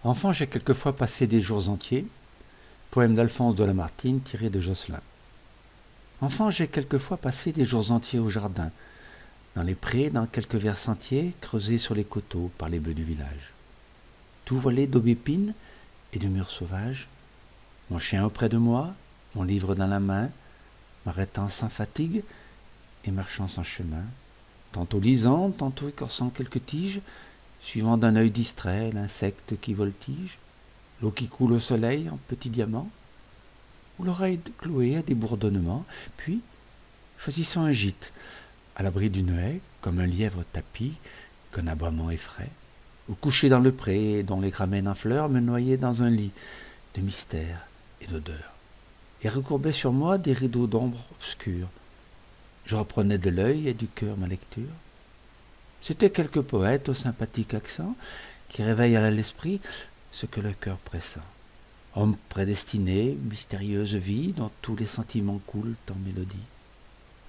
Enfant, j'ai quelquefois passé des jours entiers. Poème d'Alphonse de Lamartine tiré de Josselin. Enfant, j'ai quelquefois passé des jours entiers au jardin, dans les prés, dans quelques verts sentiers, creusés sur les coteaux par les bœufs du village. Tout voilé d'aubépines et de murs sauvages, mon chien auprès de moi, mon livre dans la main, m'arrêtant sans fatigue et marchant sans chemin, tantôt lisant, tantôt écorçant quelques tiges, suivant d'un œil distrait l'insecte qui voltige, l'eau qui coule au soleil en petits diamants, ou l'oreille clouée à des bourdonnements, puis, choisissant un gîte, à l'abri d'une haie, comme un lièvre tapi, qu'un aboiement effraie, ou couché dans le pré, dont les gramènes en fleurs me noyaient dans un lit de mystère et d'odeur, et recourbaient sur moi des rideaux d'ombre obscurs. Je reprenais de l'œil et du cœur ma lecture. C'étaient quelques poètes au sympathique accent qui réveillent à l'esprit ce que le cœur pressent. Hommes prédestinés, mystérieuse vie dont tous les sentiments coulent en mélodie,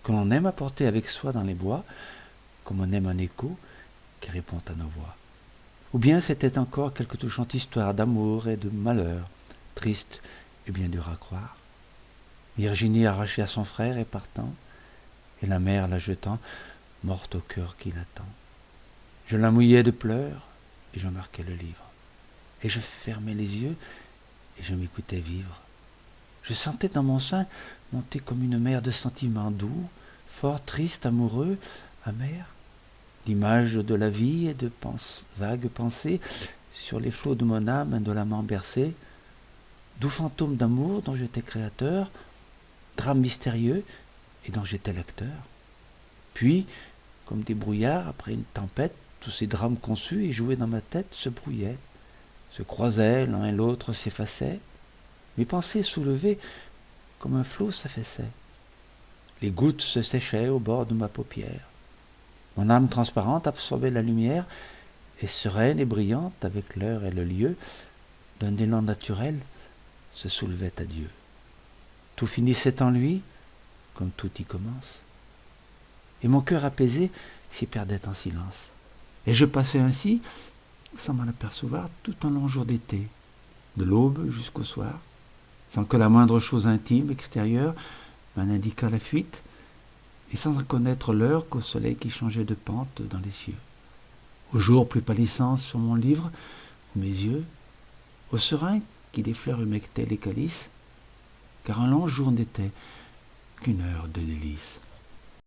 que l'on aime apporter avec soi dans les bois, comme on aime un écho qui répond à nos voix. Ou bien c'était encore quelque touchante histoire d'amour et de malheur, triste et bien dur à croire. Virginie arrachée à son frère et partant, et la mère la jetant, morte au cœur qui l'attend. Je la mouillais de pleurs, et je marquais le livre. Et je fermais les yeux, et je m'écoutais vivre. Je sentais dans mon sein monter comme une mer de sentiments doux, fort tristes, amoureux, amers, d'images de la vie et de vagues pensées sur les flots de mon âme indolemment bercés, doux fantômes d'amour dont j'étais créateur, drames mystérieux et dont j'étais lecteur. Puis, comme des brouillards après une tempête, tous ces drames conçus et joués dans ma tête se brouillaient, se croisaient, l'un et l'autre s'effaçaient. Mes pensées soulevées comme un flot s'affaissaient. Les gouttes se séchaient au bord de ma paupière. Mon âme transparente absorbait la lumière et sereine et brillante avec l'heure et le lieu, d'un élan naturel, se soulevait à Dieu. Tout finissait en lui, comme tout y commence. Et mon cœur apaisé s'y perdait en silence. Et je passais ainsi, sans m'en apercevoir, tout un long jour d'été, de l'aube jusqu'au soir, sans que la moindre chose intime, extérieure, m'en indiquât la fuite, et sans en connaître l'heure qu'au soleil qui changeait de pente dans les cieux, au jour plus pâlissant sur mon livre, ou mes yeux, au serein qui des fleurs humectait les calices, car un long jour n'était qu'une heure de délices.